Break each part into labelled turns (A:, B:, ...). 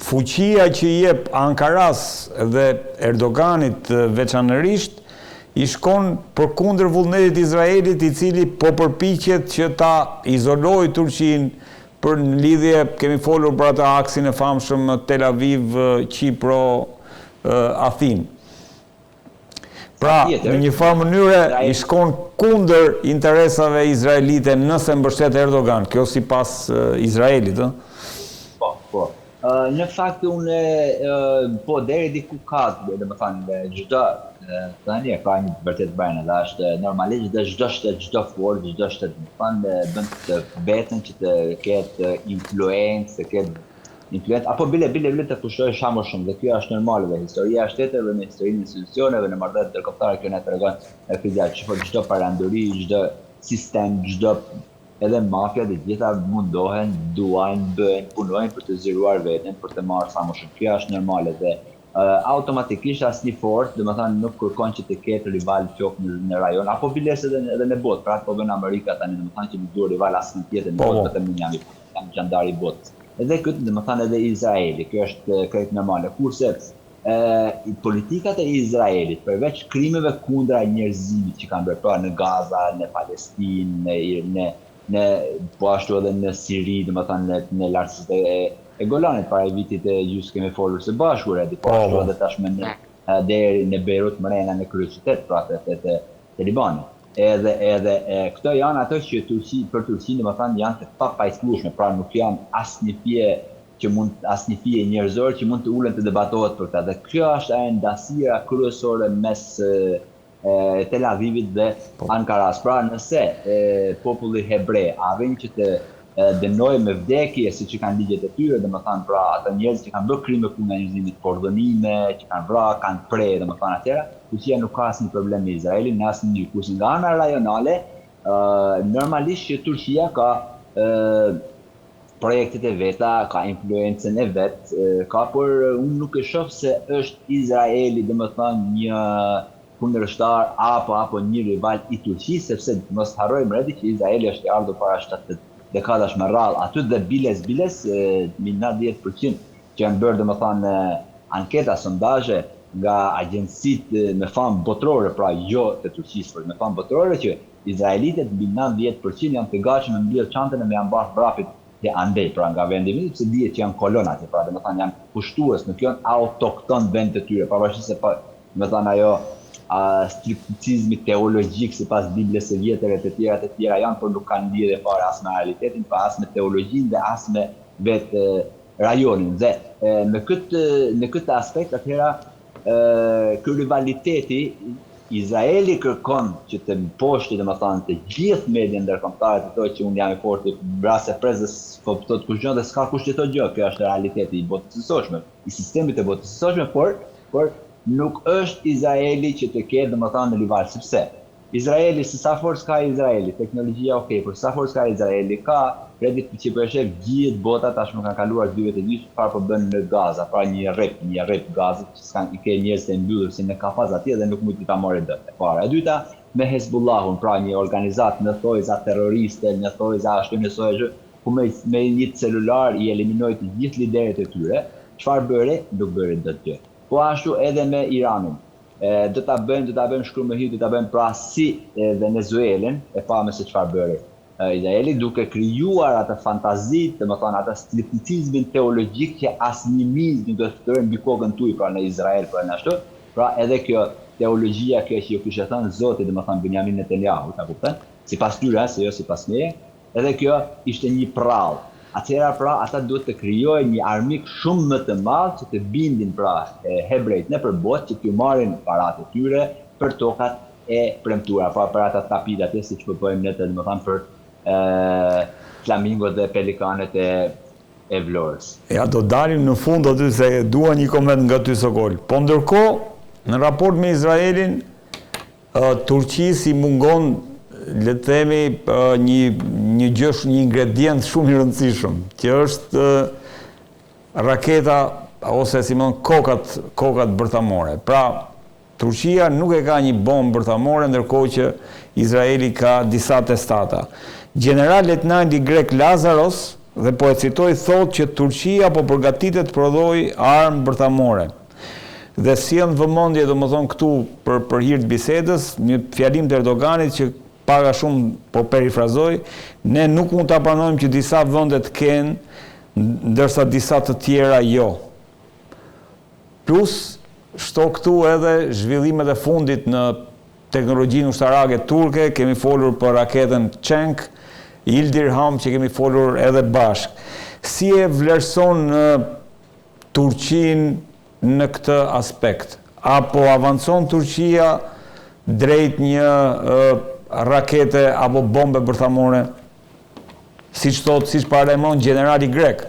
A: fuqia që jep Ankaras dhe Erdoganit veçanërisht i shkon përkundër vullnetit Izraelit, i cili po përpiqet që ta izolojë Turqinë për në lidhje, kemi folur për atë aksin e famshëm Tel Aviv, Qipro, Athinë. Pra, në një farë mënyre i shkon kundër interesave izraelite nëse mbështet Erdogan, kjo sipas Izraelit,
B: Po. Në fakt unë po deri diku ka, domethënë çdo tani e ka një vërtet bërë, dhe është normalisht dhe çdo forë, çdo shtet bën të betën që të ketë influencë, të ketë influencë, apo bile të pushoj shumë shumë, dhe kjo është normale dhe historia e shteteve me historinë e institucioneve në marrëdhënie ndërkombëtare kjo na tregon çdo parandori, çdo sistem, çdo edhe mafia dhe gjitha mundohen, duajnë, bëjnë, punojnë për të zgjeruar veten, për të marrë sa më shumë. Kjo është normale dhe automatikisht asnjë forcë, domethënë nuk kërkon që të ketë rival qoftë në rajon, apo biles edhe në botë, pra po bën Amerika tani, domethënë që nuk duhet rival asnjë tjetër në botë, vetëm janë gjandari i botës. Edhe këtë, domethënë edhe Izraeli, kjo është krejt normale. Kurse politikat e Izraelit, përveç krimeve kundra njerëzimit që kanë bërë pra në Gaza, në Palestinë, po ashtu edhe në Siri, domethënë në lartësitë e Golanit, para vitit e gjysmë kemi folur së bashku, po ashtu edhe tashmë deri në Beirut mrena në kryeqytet, pra të Libanit. Edhe këto janë ato që për Turqinë domethënë janë të papajslueshme, pra nuk janë asnjë fije njerëzore që mund të ulen të debatohet për këtë. Dhe kjo është ajo ndasira kryesore mes Tel Avivit dhe Ankaras. Pra nëse populli hebre arrin që të dënojë me vdekje, siç i kanë ligjet e tyre, domethënë pra ata njerëz që kanë bërë krime kundër njerëzimit, pordonime, që kanë vrarë, kanë prerë, domethënë atëra, Turqia nuk ka asnjë problem me Izraelin, në asnjë mënyrë. Kurse nga ana rajonale, normalisht që Turqia ka projektet e veta, ka influencën e vet, por unë nuk e shoh se është Izraeli domethënë një kundërshtar apo një rival i Turqisë, sepse mos harrojmë redi që Izraeli është i ardhur para 70 dekadash me radhë aty dhe biles mina 10% që janë bërë domethënë anketa, sondazhe nga agjencitë me famë botërore, pra jo të Turqisë, por me famë botërore, që izraelitët mbi 90% janë të gatshëm me mbledh çantën e me ambash vrapit të andej, pra nga vendi i sepse dihet që janë kolonat, pra domethënë janë pushtues, nuk janë autokton vend të tyre, pavarësisht se domethënë ajo stripticizmi teologjik sipas Biblës së vjetër e të tjera janë, por nuk kanë lidhje fare as me realitetin, pa as me teologjinë dhe as me vetë rajonin. Dhe në këtë aspekt atëherë ky rivaliteti Izraeli kërkon që të mposhti domethënë të gjithë mediat ndërkombëtare, të thotë që unë jam i fortë brase prezës, po thotë kush gjë dhe s'ka kush të thotë gjë. Kjo është realiteti i botës së sotshme, i sistemit të botës së sotshme, por nuk është Izraeli që të ketë domethënë në rival, sepse Izraeli, se sa forcë ka Izraeli, teknologjia por sa forcë ka Izraeli, ka kredit që për shef gjithë bota tashmë kanë kaluar 2 vjet e gjysmë çfarë po bën në Gaza, pra një rrep Gaza që s'kan i ke njerëz të mbyllur si në kafaz atje dhe nuk mund të ta morë dot. E para. E dyta me Hezbollahun, pra një organizatë në thojza terroriste, në thojza ashtu në thojë ku me një celular i eliminoi të gjithë liderët e tyre. Çfarë bëre? Nuk bëre dot gjë. Po ashtu edhe me Iranin. Do ta bëjmë shkrumë do ta bëjmë pra si Venezuelën, e pamë se çfarë bëre Izraeli, duke krijuar atë fantazitë, domethënë atë stripticizmin teologjik që asnjë miz nuk do të ftojë mbi kokën tuaj, pra në Izrael, pra në ashtu. Pra edhe kjo teologjia kjo që ju kishte thënë Zoti, domethënë Benjamin Netanyahu, ta kupton? Sipas tyre, se jo sipas meje, edhe kjo ishte një prall. Atëherë pra ata duhet të krijojnë një armik shumë më të madh që të bindin pra hebrejt nëpër botë që t'ju marrin paratë e tyre për tokat e premtuara, pra për ata tapidat e siç po bëjmë ne domethënë për flamingot dhe pelikanet e Vlorës.
A: Ja do dalim në fund aty se dua një koment nga ty Sokol. Po ndërkohë, në raport me Izraelin, Turqisë i mungon, le të themi, një ingredient shumë i rëndësishëm, që është raketa ose si më kokat bërthamore. Pra, Turqia nuk e ka një bombë bërthamore, ndërkohë që Izraeli ka disa testata. General Letnanti grek Lazaros dhe po e citoj, thot që Turqia po përgatitet të prodhoj armë bërthamore. Dhe sjell vëmendje domethënë këtu për hir të bisedës, një fjalim të Erdoganit që paga shumë, po perifrazoj, ne nuk mund ta pranojmë që disa vende të kenë, ndërsa disa të tjera jo. Plus, shto këtu edhe zhvillimet e fundit në teknologjinë ushtarake turke, kemi folur për raketën Cenk, Ildirham që kemi folur edhe bashk. Si e vlerëson Turqinë në këtë aspekt? Apo avancon Turqia drejt një rakete apo bombe bërthamore, siç parlemon generali grek?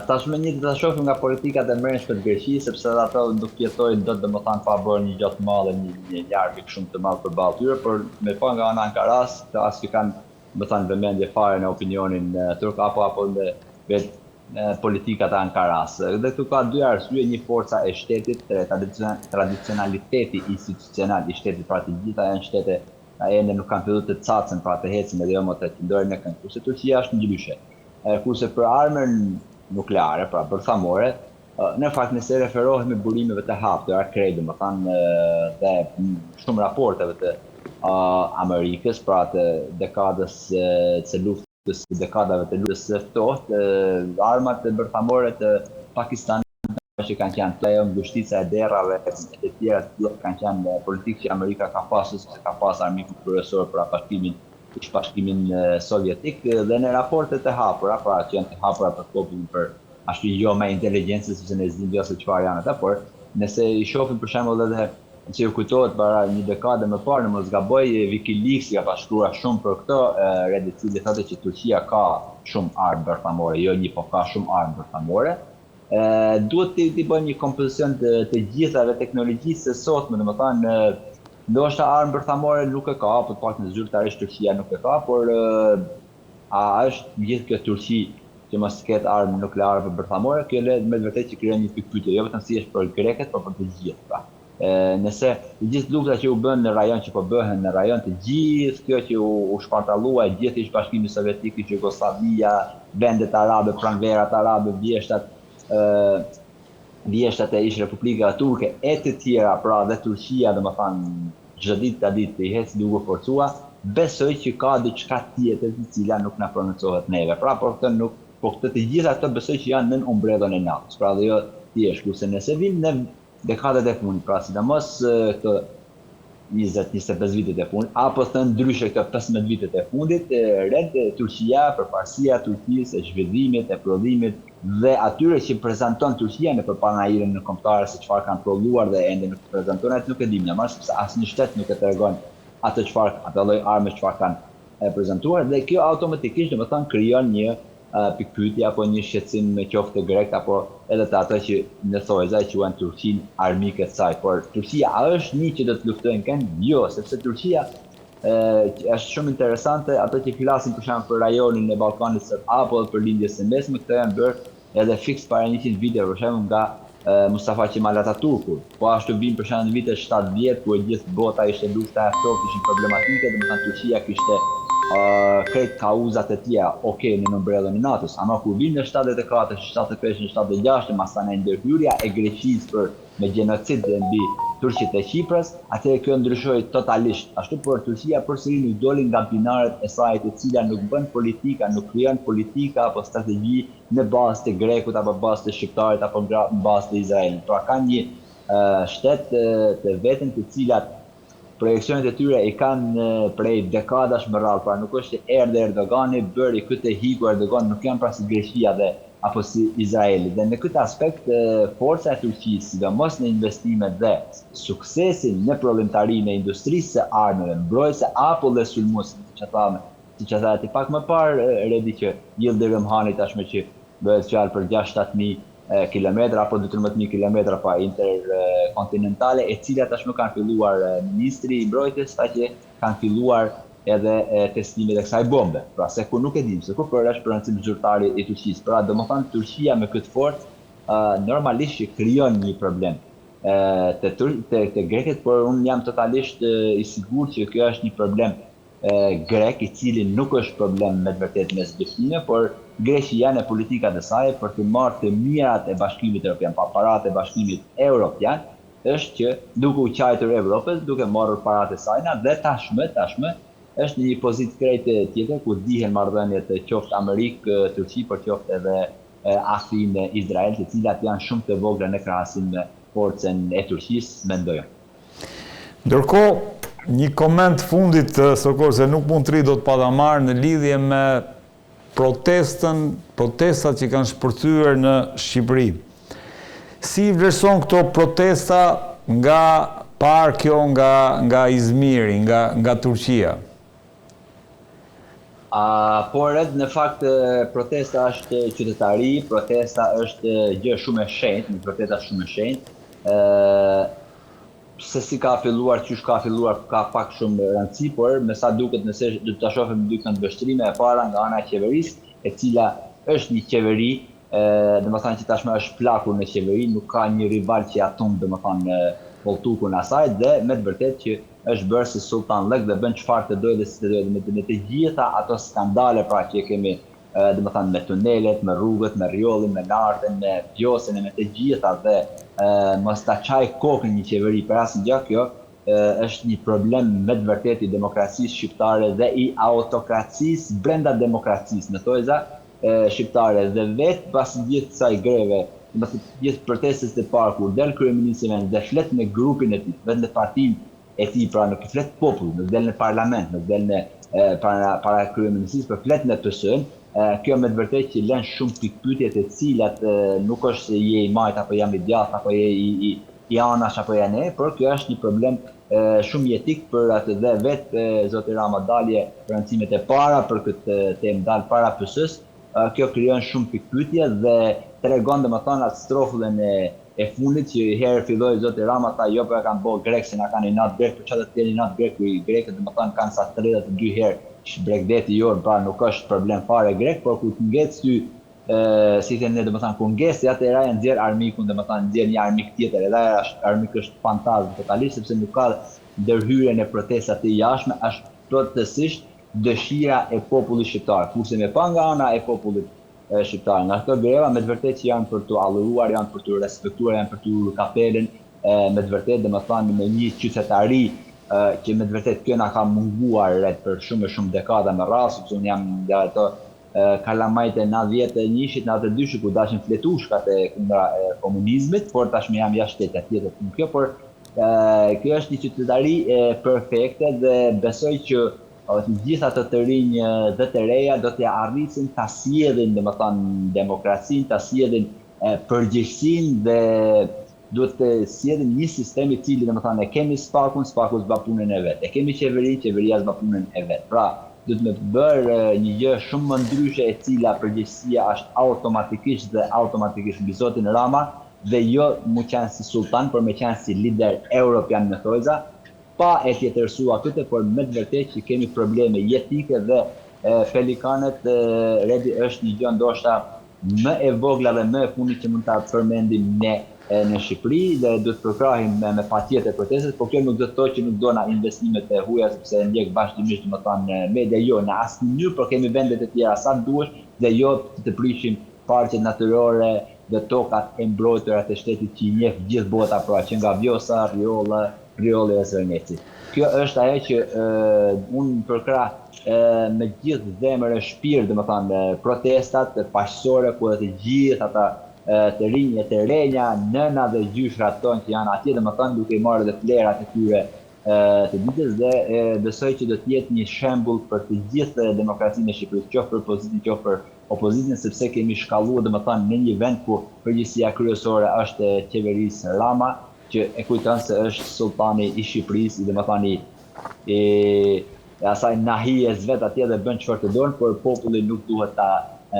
B: Tashmë një të shohim nga politikat e mbrëmshme të Greqisë, sepse ato nuk jetojnë dot domethënë pa bërë një gjë të madhe, një largik shumë të madh përballë tyre, por me pa nga ana Ankaras, as që kanë domethënë vëmendje fare në opinionin turk apo në vetë politikat e Ankaras. Dhe këtu ka dy arsye, një forca e shtetit, tradicionaliteti institucional i shtetit, pra të gjitha janë shtete ende nuk kanë filluar të cacen, pra të hecin edhe jo më të qëndrojnë në kënd. Kurse Turqia është ndryshe. Kurse për armën nukleare, pra bërthamore, në fakt nëse referohemi burimeve të hapura, krejt, domethënë dhe shumë raporteve të Amerikës, pra të dekadës së luftës, dekadave të luftës së ftohtë, armat e bërthamore të Pakistanit që kanë qenë plejo, mbështetja e derrave e të tjera kanë qenë politikë që Amerika ka pasur, sepse ka pasur armiku kryesor për bashkimin sovjetik, dhe në raportet e hapura, pra që janë të hapura për popullin, për ashtu jo me inteligjencë, sepse ne s'dim jo se çfarë janë ata, por nëse i shohim për shembull edhe që ju kujtohet para një dekade më parë, në mos gaboj, Wikileaks ka shkruar shumë për këto, Reddit, cili thotë që Turqia ka shumë armë bërthamore, jo një, po ka shumë armë bërthamore. Duhet të bëjmë një kompozicion të gjithave teknologjisë së sotme, domethënë ndoshta armë bërthamore nuk e ka, por pak në zyrtarisht Turqia nuk e ka, por a është gjithë kjo Turqi që mos ketë armë nukleare për bërthamore, kjo le me vërtet që krijon një pikë pyetje, jo vetëm si është për greket, por për të gjithë, pra. Nëse të gjithë luftat që u bën në rajon që po bëhen në rajon, të gjithë kjo që u shpartallua, gjithë ish bashkimi sovjetik, Jugoslavia, vendet arabe, pranverat arabe, vjeshtat e ish republikave turke e të tjera, pra dhe Turqia, domethënë çdo ditë të hec duke forcua, besoj që ka diçka tjetër e cila nuk na prononcohet neve. Pra por këtë nuk, po këtë të gjitha këto besoj që janë nën umbrellën e NATO-s. Pra dhe jo thjesht, kurse nëse vim në dekadet e fundit, pra sidomos këto 20-25 vitet e fundit, apo thënë ndryshe këto 15 vitet e fundit, red Turqia, përparësia e Turqisë, e zhvillimit, e prodhimit dhe atyre që prezanton Turqia në përpanajirën në kombëtare se çfarë kanë prodhuar dhe ende nuk prezantojnë, atë nuk e dim në sepse asnjë shtet nuk e tregon atë lloj armë çfarë kanë prezantuar, dhe kjo automatikisht domethënë krijon një pikpyetje apo një shqetësim me qoftë të grekt apo edhe të ato që në thojza që quhen Turqinë armike të saj. Por Turqia a është një që do të luftojnë kënd? Jo, sepse Turqia është shumë interesante, ato që flasin për shembull për rajonin e Ballkanit Së apo për lindjes së mesme, këto janë bërë edhe fiks para 100 viteve, për shembull nga Mustafa Kemal Atatürku. Po ashtu vin për shembull në vitet 70 ku e gjithë bota ishte lufta e ftohtë, ishin problematike, domethënë Turqia kishte krejt kauzat e tjera, në umbrellën e NATO-s, ama kur vinë në 74, 75, 76, masane ndërhyrja e Greqisë për me gjenocid mbi turqit e Kiprës, atëherë kjo ndryshoi totalisht. Ashtu por Turqia përsëri nuk doli nga binaret e saj të cila nuk bën politika, nuk krijon politika apo strategji në bazë të grekut apo bazë të shqiptarit apo në bazë të Izraelit. Pra kanë një shtet të vetën të cilat projekcionet e tyre i kanë prej dekadash më radhë, pra nuk është erdhi Erdogani, bëri këtë hiku Erdogan, nuk janë pra si Greqia dhe apo si Izraeli. Dhe në këtë aspekt, forca e Turqisë, sidomos në investimet dhe suksesin në prodhimtarinë e industrisë së armëve, mbrojtëse apo dhe sulmuese, siç e tha pak më parë, Redi që Yildirim Hani tashmë që bëhet fjalë për 6-7.000 kilometra apo 12.000 kilometra pa interkontinentale, e cilat tashmë kanë filluar ministri i mbrojtjes, ta që kanë filluar edhe testimet e kësaj bombe. Pra se ku nuk e dim, se ku për është prancim zyrtari i Turqisë. Pra domethënë Turqia me këtë forcë normalisht që krijon një problem të greket, por unë jam totalisht i sigurt që kjo është një problem grek, i cili nuk është problem me të vërtet mes dëshmime, por Greqia në politikat e saj për të marrë të mirat e Bashkimit Evropian, pa parat e Bashkimit Evropian, është që duke u qajtur Evropës, duke marrur parat e sajna, dhe tashmë është në një pozitë krejtë tjetër, ku dihen marrëdhëniet e qoftë Amerikë, Turqi, por qoftë edhe Afrin e Izrael, të cilat janë shumë të vogla në krahasim me forcën e Turqisë, mendoj.
A: Ndërkohë, një koment fundit, Sokol, se nuk mund të ri do të pa ta marrë në lidhje me protestat që kanë shpërthyer në Shqipëri. Si vlerëson këto protesta nga parë kjo nga Izmiri, nga Turqia?
B: Por edhe në fakt protesta është qytetari, protesta është gjë shumë e shenjtë, një protesta shumë e shenjtë. Se si ka filluar, qysh ka filluar, ka pak shumë rëndësi, por me sa duket nëse do të shohim dy këndvështrime e para nga ana e qeverisë, e cila është një qeveri, domethënë që tashmë është plakur në qeveri, nuk ka një rival që ja tumb domethënë poltukun asaj, dhe me të vërtetë që është bërë si sultan lëk dhe bën çfarë të dojë dhe si të dojë, me të gjitha ato skandale pra që kemi domethënë me tunelet, me rrugët, me rjollin, me lartën, me vjosen, me të gjitha, dhe mos ta çaj kokën një qeveri për asnjë gjë, kjo është një problem me të vërtetë i demokracisë shqiptare dhe i autokracisë brenda demokracisë në thojza shqiptare, dhe vetë pas gjithë kësaj greve, pas gjithë protestës të parë kur del kryeministri dhe flet me grupin e tij, vetë në partinë e tij, pra nuk flet popullit, nuk del në parlament, nuk del në para kryeministrisë, por flet në PS-n. Kjo me të vërtetë që lën shumë pikpyetje të cilat nuk është se je i majt apo jam i djathtë apo je i anash apo ja ne, por kjo është një problem shumë jetik për atë, dhe vetë zoti Rama dalje rëndësimet e para për këtë temë, dal para PS-s. Kjo krijon shumë pikpyetje dhe tregon domethënë atë strofën e fundit që herë filloi zoti Rama tha jo po e kanë bërë grek se na kanë inat grek, për çfarë të jeni inat grek, ku i grekët domethënë kanë sa 32 herë Bregdeti jon, pra nuk është problem fare grek, por kur të ngec ty si thënë ne domethënë kur ngesi atëra e nxjerr armikun, domethënë nxjerr një armik tjetër, edhe armik është fantazm totalisht, sepse nuk ka ndërhyrje në protesta të jashtme, është plotësisht dëshira e popullit shqiptar, kurse me pa nga ana e popullit shqiptar. Nga këto greva me të vërtetë që janë për të alluruar, janë për të respektuar, janë për të ulur kapelen, me të vërtetë domethënë me një qytetari që me të vërtetë kjo na ka munguar për shumë dekada me radhë, sepse unë jam nga ato kalamajt e 91-shit, 92-shit, ku dashin fletushkat e kundra komunizmit, por tashmë jam jashtë tjetër në kjo, por kjo është një qytetari perfekte dhe besoj që të gjitha të rinj dhe të reja do të arrisin ta sjellin domethënë demokracinë, ta sjellin përgjegjësinë dhe duhet të sjellin një sistem i cili domethënë e kemi spakun s'ba punën e vet. E kemi qeveria s'ba punën e vet. Pra, duhet me bërë një gjë shumë më ndryshe e cila përgjegjësia është automatikisht mbi zotin Rama dhe jo mu qenë si sultan, por me qenë si lider europian në thojza, pa e tjetërsua këtë, por me të vërtetë që kemi probleme jetike dhe pelikanet Redi është një gjë ndoshta më e vogla dhe më e fundit që mund ta përmendim ne në Shqipëri, dhe duhet të përkrahim me patjetër protestet, por kjo nuk do të thotë që nuk dona investimet e huaja, sepse ndjek vazhdimisht domethënë media jo në asnjë mënyrë, por kemi vendet e tjera sa duhesh dhe jo të prishim parqet natyrore dhe tokat e mbrojtura të shtetit që i njeh gjithë bota, pra që nga Vjosa, Riolli dhe Zërneci. Kjo është ajo që unë përkrah me gjithë zemër e shpirt, domethënë protestat paqësore, ku të gjithë ata të rinj e të renja, nëna dhe gjyshrat tonë që janë atje, domethënë duke i marrë dhe flerat e tyre të ditës, dhe besoj që do të jetë një shembull për të gjithë demokracinë e Shqipërisë, qoftë për pozicion, qoftë për opozitën, sepse kemi shkalluar domethënë në një vend ku përgjegjësia kryesore është qeverisë Rama, që e kujton se është sultani i Shqipërisë, domethënë i asaj nahijes vet atje dhe bën çfarë të don, por populli nuk duhet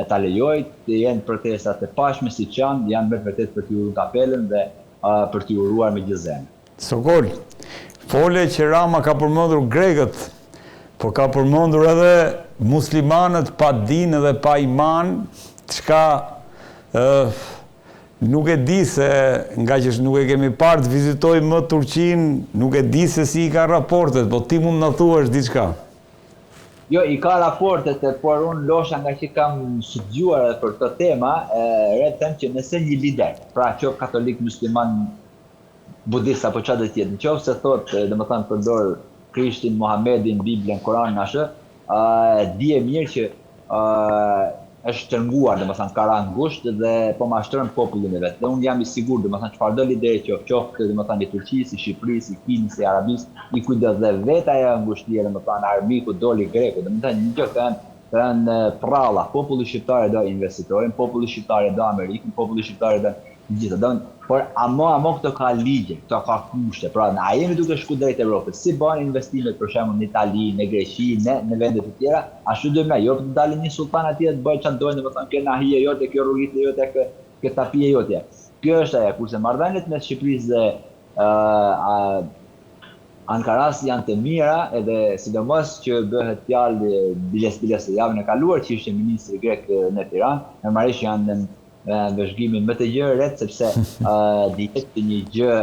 B: ta lejojë të jenë protestat e pashme siç janë me vërtet për të uruar kapelen dhe për të uruar me gjithë zemër.
A: Sokol, fole që Rama ka përmendur grekët, por ka përmendur edhe muslimanët pa dinë dhe pa iman, çka nuk e di se, nga që nuk e kemi parë të vizitoj më Turqinë, nuk e di se si i ka raportet, po ti mund na thuash diçka.
B: Jo, i ka raportet, por unë losha nga që kam studiuar për këtë tema, them që nëse një lider, pra qoftë katolik, musliman, budist apo çfarë do të jetë, nëse se thotë, domethënë përdor Krishtin, Muhamedit, Biblën, Koranin ashtu, di e mirë që është tërnguar, domethënë ka rënë ngushtë dhe po mashtron popullin e vet. Dhe unë jam i sigurt, domethënë çfarëdo lideri qoftë domethënë i Turqisë, i Shqipërisë, i Kinës, i Arabisë, i kujdes dhe vet ajo ngushtia, domethënë armiku doli greku, domethënë një gjë kanë pralla, populli shqiptar do investitorin, populli shqiptar do Amerikën, populli shqiptar do gjithë do. Por amo këto ka ligje, këto ka kushte. Pra, a jemi duke shku drejt Evropës? Si bën investimet për shembull në Itali, në Greqi, në vende të tjera? Ashtu do na jo të dalin një sultan atje të bëjë çfarë doin, domethënë kjo nahije jote, kjo rrugitë jote, kjo tapije jote. Kjo është ajo, kurse marrëdhëniet mes Shqipërisë dhe Ankaras janë të mira, edhe sidomos që bëhet fjalë biles javën e kaluar që ishte ministri grek në Tiranë, normalisht janë vëzhgimin më të gjerët, sepse dihet një gjë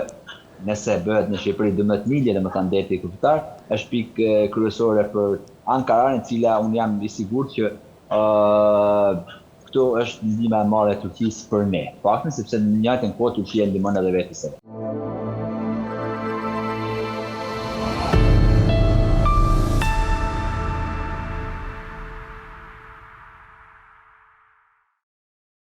B: nëse bëhet në Shqipëri 12 milje, domethënë deti kufitar, është pikë kryesore për Ankarën, e cila unë jam i sigurt që këtu është ndihma e madhe e Turqisë për ne. Faktën sepse në njëjtën kohë Turqia ndihmon edhe vetes.